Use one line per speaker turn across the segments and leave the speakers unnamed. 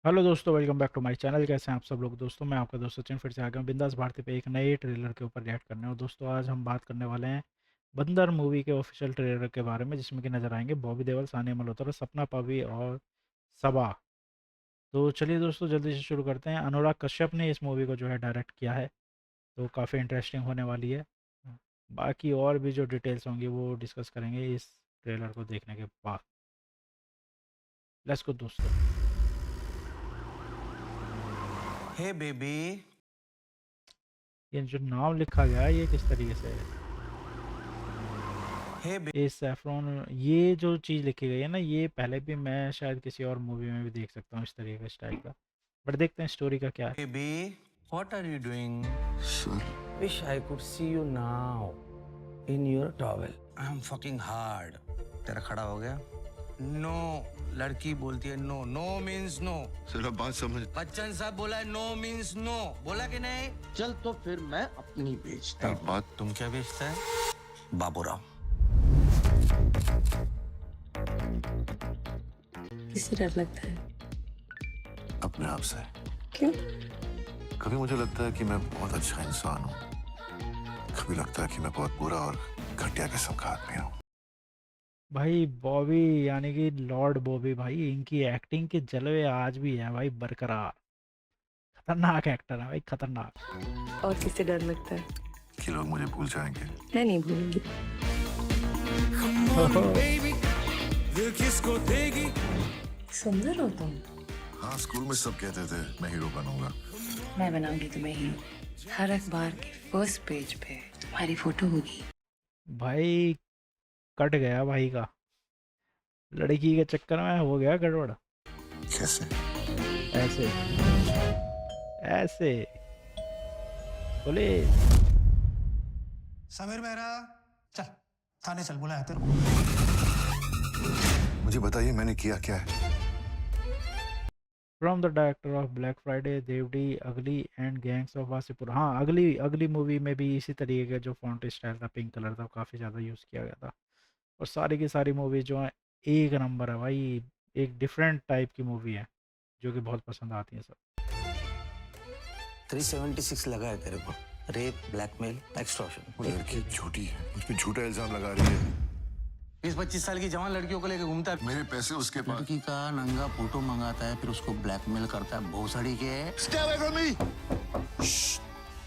Hello दोस्तों, welcome back to my channel. कैसे हैं आप सब लोग? दोस्तों मैं आपका दोस्त सचिन फिर से आ गया हूं बिंदास भारती पे एक नए ट्रेलर के ऊपर रिएक्ट करने। और दोस्तों आज हम बात करने वाले हैं बंदर मूवी के ऑफिशियल ट्रेलर के बारे में, जिसमें कि नजर आएंगे बॉबी देओल, सानिया मल्होत्रा, सपना पावी और सबा। तो चलिए दोस्तों जल्दी से शुरू करते हैं। अनुराग कश्यप ने इस मूवी को जो है डायरेक्ट किया है, तो काफ़ी इंटरेस्टिंग होने वाली है। बाकी और भी जो डिटेल्स होंगी वो डिस्कस करेंगे इस ट्रेलर को देखने के बाद। लेट्स गो दोस्तों।
हे बेबी।
ये जो नाम लिखा गया है ये किस तरीके से है?
हे
ए सैफरन, ये जो चीज़ लिखी गई है ना, ये पहले भी मैं शायद किसी और मूवी में भी देख सकता हूँ इस तरीके का स्टाइल का। बट देखते हैं स्टोरी का क्या है।
Baby, what are you doing?
Sir,
Wish I could see you now in your towel. I'm fucking hard. तेरा खड़ा हो गया? No, लड़की बोलती है no. No means no.
Sir आप बात समझ।
बच्चन साहब बोला है no means no. बोला कि नहीं?
चल तो फिर मैं अपनी बेचता
एक बात,
तुम क्या बेचता है? बाबूराव।
किससे डर लगता है?
अपने आप से।
क्यों?
कभी मुझे लगता है कि मैं बहुत अच्छा इंसान हूँ, कभी लगता है कि मैं बहुत बुरा और घटिया किस्म का आदमी हूँ।
भाई बॉबी यानी कि लॉर्ड बॉबी, भाई इनकी एक्टिंग के जलवे आज भी है भाई बरकरार। खतरनाक एक्टर है भाई, खतरनाक।
और किससे डर लगता है?
कि लोग मुझे भूल जाएंगे।
मैं नहीं भूलूंगी। सुंदर हो तुम।
हाँ, स्कूल में सब कहते थे मैं हीरो बनूंगा।
मैं बनाऊंगी तुम्हें हीरो। हर अखबार के फर्स्ट पेज पे तुम्हारी फोटो होगी।
भाई कट गया भाई का, लड़की के चक्कर में हो गया गड़बड़।
कैसे?
ऐसे ऐसे बोले।
समीर मेहरा, चल थाने चल, बुलाया तेरे को।
मुझे बताइए मैंने किया क्या है?
From the director of Black Friday, DevD, Ugly and gangs of Wasseypur. हाँ, अगली अगली मूवी में भी इसी तरीके का जो फॉन्ट स्टाइल था, पिंक कलर था, काफ़ी ज़्यादा यूज़ किया गया था। और सारी की सारी मूवी जो है एक नंबर है भाई। एक डिफरेंट टाइप की मूवी है जो कि बहुत पसंद आती है सब।
376 लगा है तेरे को। Rape, blackmail, extortion.
वो लड़की झूठी है, मुझ पे झूठा इल्जाम लगा रही है।
20-25 साल की जवान लड़कियों को लेकर घूमता है।
मेरे पैसे उसके पास।
लड़की का नंगा फोटो मंगाता है, फिर उसको ब्लैकमेल करता है भोसड़ी के।
Stay away from me! Shh.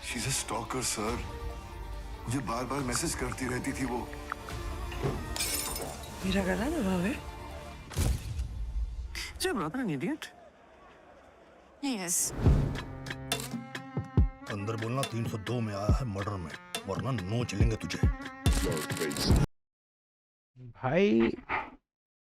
She's a stalker, sir. मुझे बार-बार मैसेज करती रहती थी वो।
मेरा गला दबावे?
Is your brother an idiot?
Yes.
अंदर बोलना 302 में आया है मर्डर में, वरना नो चलेंगे तुझे।
भाई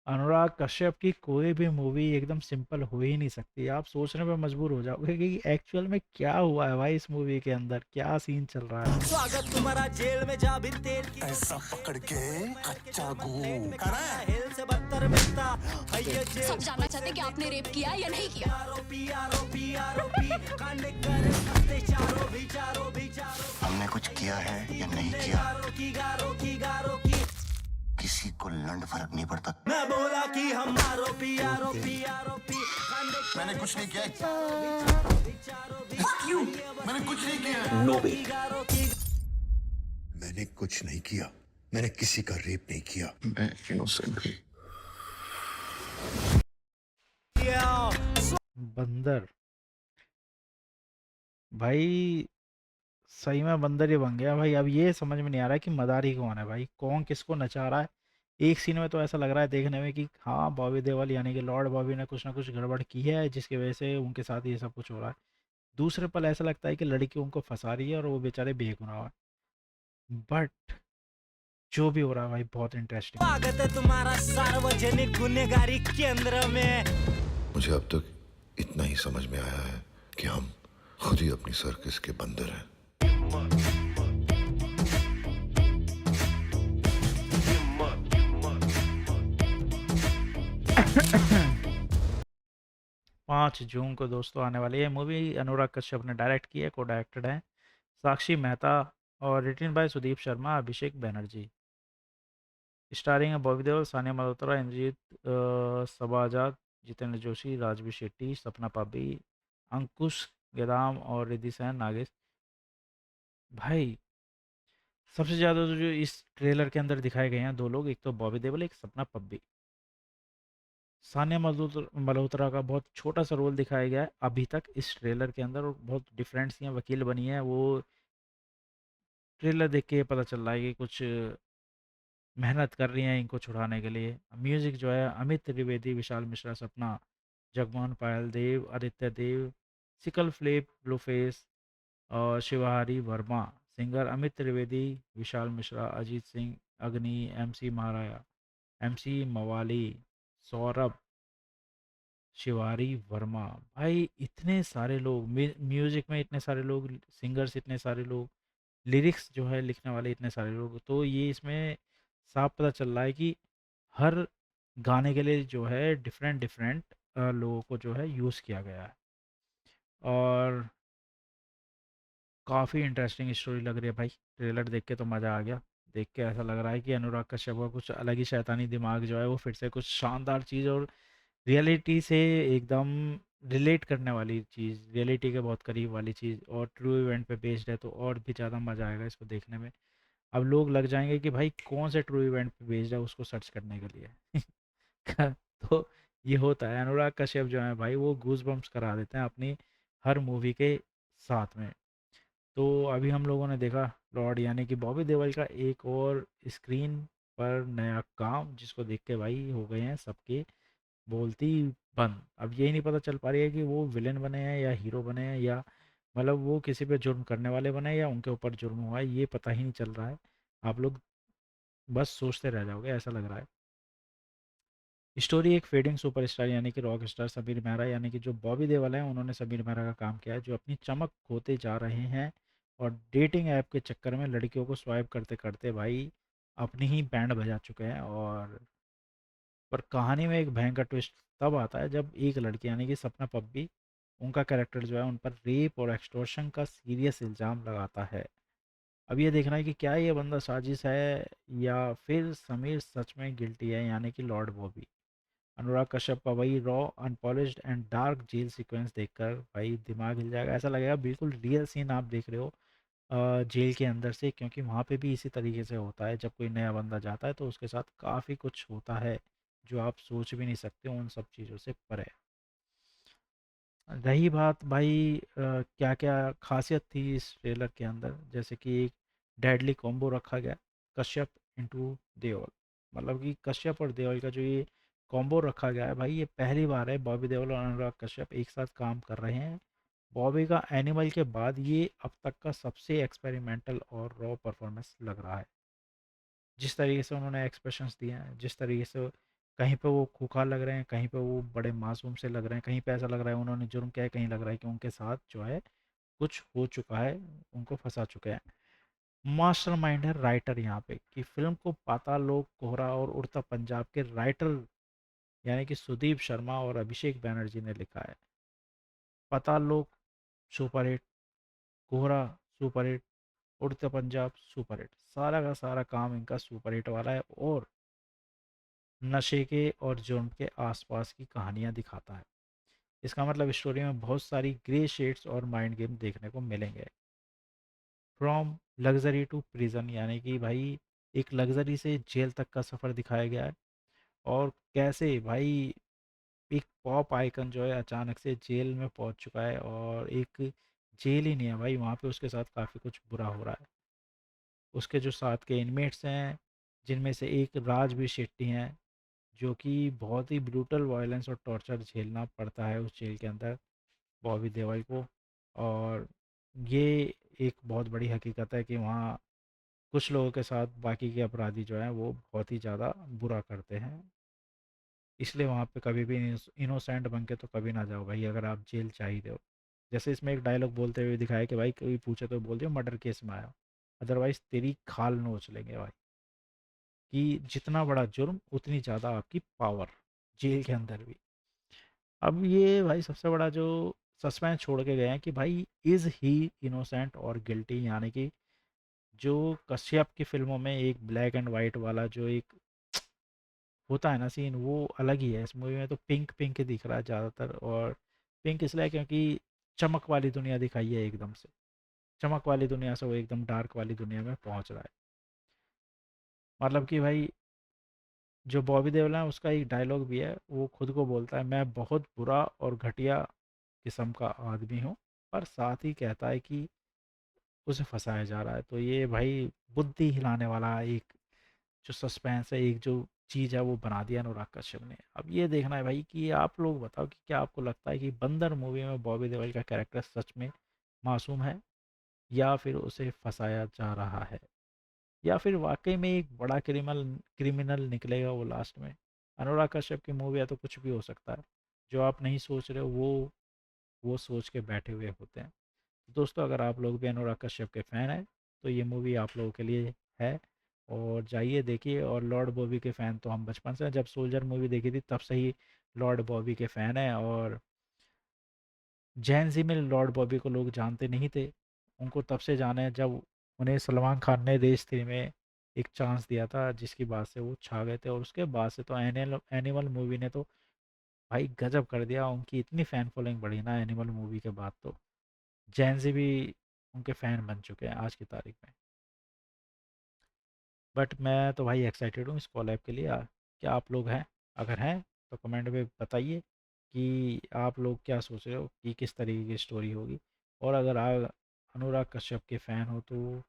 अनुराग कश्यप की कोई भी मूवी एकदम सिंपल हो ही नहीं सकती। आप सोचने पे मजबूर हो जाओगे कि एक्चुअल में क्या हुआ है भाई, इस मूवी के अंदर क्या सीन चल रहा है।
स्वागत तुम्हारा जेल में जा भी तेल की
ऐसा पकड़ के कच्चा गू।
हेल से बदतर मिलता है ये जेल।
सब जानना चाहते हैं कि आपने रेप किया या नहीं किया।
आरोपी कांड करे सकते चारों भी
हमने कुछ किया है या नहीं किया,
गारो की
किसी को लंड फर्क नहीं पड़ता।
मैं बोला कि हम आरोपी
मैंने कुछ नहीं किया। मैंने कुछ नहीं किया।
No way.
मैंने कुछ नहीं किया, मैंने किसी का रेप नहीं किया।
मैं इनोसेंट हूँ।
बंदर भाई सही में बंदर ही बन गया भाई। अब ये समझ में नहीं आ रहा है कि मदारी कौन है भाई, कौन किसको नचा रहा है। एक सीन में तो ऐसा लग रहा है देखने में कि हाँ बॉबी देओल यानी कि लॉर्ड बॉबी ने कुछ ना कुछ गड़बड़ की है, जिसकी वजह से उनके साथ ये सब कुछ हो रहा है। दूसरे पल ऐसा लगता है कि लड़की उनको फंसा रही है और वो बेचारे बेगुनाह है। बट जो भी हो रहा है भाई बहुत इंटरेस्टिंग।
स्वागत है तुम्हारा सार्वजनिक गुनहगारी केंद्र में।
मुझे अब तक इतना ही समझ में आया है कि हम खुद ही अपनी सर्कस के बंदर हैं।
5 जून को दोस्तों आने वाली है मूवी। अनुराग कश्यप ने डायरेक्ट की है, को डायरेक्टेड है साक्षी मेहता और written by Sudeep Sharma, Abhishek Banerjee. Starring है बॉबी देओल, सानिया मल्होत्रा, इंद्रजीत, सबाजात, जितेंद्र जोशी, राजवी शेट्टी, सपना पाबी, अंकुश गेदाम और रिद्धि सेन नागेश। भाई सबसे ज़्यादा तो जो इस ट्रेलर के अंदर दिखाए गए हैं 2 लोग, एक तो बॉबी देओल, एक सपना पब्बी। सानिया मल्होत्रा का बहुत छोटा सा रोल दिखाया गया है अभी तक इस ट्रेलर के अंदर, और बहुत डिफरेंट सी हैं, वकील बनी है वो। ट्रेलर देख के पता चल रहा है कि कुछ मेहनत कर रही हैं इनको छुड़ाने के लिए। म्यूजिक जो है अमित त्रिवेदी, विशाल मिश्रा, सपना, जगमोहन पायल देव, आदित्य देव, सिकल फ्लिप, ब्लूफेस और शिवाहारी वर्मा। सिंगर अमित त्रिवेदी, विशाल मिश्रा, अजीत सिंह, अग्नि, एमसी महाराया, एमसी मवाली, सौरभ, शिवारी वर्मा। भाई इतने सारे लोग, म्यूजिक में इतने सारे लोग, सिंगर्स इतने सारे लोग, लिरिक्स जो है लिखने वाले इतने सारे लोग, तो ये इसमें साफ पता चल रहा है कि हर गाने के लिए जो है डिफरेंट डिफरेंट लोगों को जो है यूज़ किया गया है। और काफ़ी इंटरेस्टिंग स्टोरी लग रही है भाई, ट्रेलर देख के तो मज़ा आ गया। देख के ऐसा लग रहा है कि अनुराग कश्यप का कुछ अलग ही शैतानी दिमाग जो है वो फिर से कुछ शानदार चीज़, और रियलिटी से एकदम रिलेट करने वाली चीज़, रियलिटी के बहुत करीब वाली चीज़, और ट्रू इवेंट पे बेस्ड है, तो और भी ज़्यादा मज़ा आएगा इसको देखने में। अब लोग लग जाएंगे कि भाई कौन से ट्रू इवेंट पे बेस्ड है उसको सर्च करने के लिए। तो ये होता है, अनुराग कश्यप जो है भाई वो गूज बम्प्स करा देते हैं अपनी हर मूवी के साथ में। तो अभी हम लोगों ने देखा लॉर्ड यानी कि बॉबी देओल का एक और स्क्रीन पर नया काम, जिसको देख के भाई हो गए हैं सबके बोलती बंद। अब यही नहीं पता चल पा रही है कि वो विलेन बने हैं या हीरो बने हैं, या मतलब वो किसी पे जुर्म करने वाले बने हैं या उनके ऊपर जुर्म हुआ है, ये पता ही नहीं चल रहा है। आप लोग बस सोचते रह जाओगे ऐसा लग रहा है। स्टोरी एक फेडिंग सुपरस्टार यानी कि रॉक स्टार समीर मेहरा यानी कि जो बॉबी देओल हैं उन्होंने समीर मेहरा का काम किया है, जो अपनी चमक खोते जा रहे हैं और डेटिंग ऐप के चक्कर में लड़कियों को स्वाइप करते करते भाई अपनी ही बैंड बजा चुके हैं। और पर कहानी में एक भयंकर ट्विस्ट तब आता है जब एक लड़की यानी कि सपना पब्बी, उनका कैरेक्टर जो है उन पर रेप और एक्सटॉर्शन का सीरियस इल्ज़ाम लगाता है। अब ये देखना है कि क्या ये बंदा साजिश है या फिर समीर सच में गिल्टी है यानी कि लॉर्ड बॉबी। अनुराग कश्यप का वही raw unpolished and dark jail sequence देखकर भाई दिमाग हिल जाएगा, ऐसा लगेगा बिल्कुल रियल सीन आप देख रहे हो जेल के अंदर से, क्योंकि वहाँ पे भी इसी तरीके से होता है। जब कोई नया बंदा जाता है तो उसके साथ काफ़ी कुछ होता है जो आप सोच भी नहीं सकते, उन सब चीज़ों से परे। रही बात भाई क्या क्या खासियत थी इस ट्रेलर के अंदर, जैसे कि एक डेडली कॉम्बो रखा गया, कश्यप इनटू देओल। मतलब कि कश्यप और देओल का जो ये कॉम्बो रखा गया है भाई, ये पहली बार है बॉबी देओल और अनुराग कश्यप एक साथ काम कर रहे हैं। बॉबी का एनिमल के बाद ये अब तक का सबसे एक्सपेरिमेंटल और रॉ परफॉर्मेंस लग रहा है। जिस तरीके से उन्होंने एक्सप्रेशंस दिए हैं, जिस तरीके से कहीं पे वो खूंखार लग रहे हैं, कहीं पे वो बड़े मासूम से लग रहे हैं, कहीं पे ऐसा लग रहा है उन्होंने जुर्म किया है, कहीं लग रहा है कि उनके साथ जो है कुछ हो चुका है, उनको फंसा चुके हैं। मास्टरमाइंड है राइटर यहाँ पे, कि फिल्म को पाताल लोक, कोहरा और उड़ता पंजाब के राइटर यानी कि सुदीप शर्मा और अभिषेक बैनर्जी ने लिखा है। पाताल लोक सुपरहिट, कोहरा सुपरहिट, उड़ते पंजाब सुपरहिट, सारा का सारा काम इनका सुपरहिट वाला है, और नशे के और जुर्म के आसपास की कहानियाँ दिखाता है। इसका मतलब स्टोरी में बहुत सारी ग्रे शेड्स और माइंड गेम देखने को मिलेंगे। फ्रॉम लग्जरी टू प्रिजन यानी कि भाई एक लग्जरी से जेल तक का सफ़र दिखाया गया है, और कैसे भाई एक पॉप आइकन जो है अचानक से जेल में पहुंच चुका है, और एक जेल ही नहीं है भाई, वहाँ पे उसके साथ काफ़ी कुछ बुरा हो रहा है। उसके जो साथ के इनमेट्स हैं, जिनमें से एक राजवीर शेट्टी हैं, जो कि बहुत ही ब्रूटल वायलेंस और टॉर्चर झेलना पड़ता है उस जेल के अंदर बॉबी देओल को। और ये एक बहुत बड़ी हकीकत है कि वहाँ कुछ लोगों के साथ बाकी के अपराधी जो हैं वो बहुत ही ज़्यादा बुरा करते हैं। इसलिए वहाँ पे कभी भी इनोसेंट बन के तो कभी ना जाओ भाई, अगर आप जेल चाह ही रहे हो। जैसे इसमें एक डायलॉग बोलते हुए दिखाया कि भाई कोई पूछे तो बोल दियो मर्डर केस में आया, अदरवाइज़ तेरी खाल नोच लेंगे भाई। कि जितना बड़ा जुर्म उतनी ज़्यादा आपकी पावर जेल के अंदर भी। अब ये भाई सबसे बड़ा जो सस्पेंस छोड़ के गए हैं कि भाई इज़ ही इनोसेंट और गिल्टी, यानी कि जो कश्यप की फिल्मों में एक ब्लैक एंड वाइट वाला जो एक होता है ना सीन, वो अलग ही है। इस मूवी में तो पिंक पिंक दिख रहा है ज़्यादातर, और पिंक इसलिए क्योंकि चमक वाली दुनिया दिखाई है एकदम से। चमक वाली दुनिया से वो एकदम डार्क वाली दुनिया में पहुंच रहा है। मतलब कि भाई जो बॉबी देओल है उसका एक डायलॉग भी है, वो खुद को बोलता है मैं बहुत बुरा और घटिया किस्म का आदमी हूँ, पर साथ ही कहता है कि उसे फंसाया जा रहा है। तो ये भाई बुद्धि हिलाने वाला एक जो सस्पेंस है, एक जो चीज़ है वो बना दिया अनुराग कश्यप ने। अब ये देखना है भाई कि आप लोग बताओ कि क्या आपको लगता है कि बंदर मूवी में बॉबी देओल का कैरेक्टर सच में मासूम है, या फिर उसे फंसाया जा रहा है, या फिर वाकई में एक बड़ा क्रिमिनल क्रिमिनल निकलेगा वो लास्ट में। अनुराग कश्यप की मूवी है तो कुछ भी हो सकता है। जो आप नहीं सोच रहे हो वो सोच के बैठे हुए होते हैं। दोस्तों अगर आप लोग भी अनुराग कश्यप के फ़ैन हैं तो ये मूवी आप लोगों के लिए है, और जाइए देखिए। और लॉर्ड बॉबी के फ़ैन तो हम बचपन से, जब सोल्जर मूवी देखी थी तब से ही लॉर्ड बॉबी के फ़ैन हैं। और जैन जी में लॉर्ड बॉबी को लोग जानते नहीं थे, उनको तब से जाने जब उन्हें सलमान खान ने रेस 3 में एक चांस दिया था, जिसकी बात से वो छा गए थे। और उसके बाद से तो एनिमल मूवी ने तो भाई गजब कर दिया। उनकी इतनी फ़ैन फॉलोइंग बढ़ी ना एनिमल मूवी के बाद, तो जैन जी भी उनके फ़ैन बन चुके हैं आज की तारीख में। बट मैं तो भाई एक्साइटेड हूँ इस कॉलैब के लिए। क्या आप लोग हैं? अगर हैं तो कमेंट में बताइए कि आप लोग क्या सोच रहे हो कि किस तरीके की स्टोरी होगी। और अगर आप अनुराग कश्यप के फ़ैन हो तो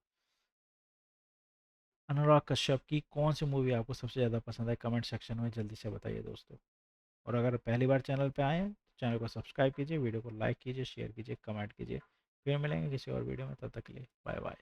अनुराग कश्यप की कौन सी मूवी आपको सबसे ज़्यादा पसंद है, कमेंट सेक्शन में जल्दी से बताइए दोस्तों। और अगर पहली बार चैनल पे आए हैं तो चैनल को सब्सक्राइब कीजिए, वीडियो को लाइक कीजिए, शेयर कीजिए, कमेंट कीजिए। फिर मिलेंगे किसी और वीडियो में, तब तक के लिए बाय बाय।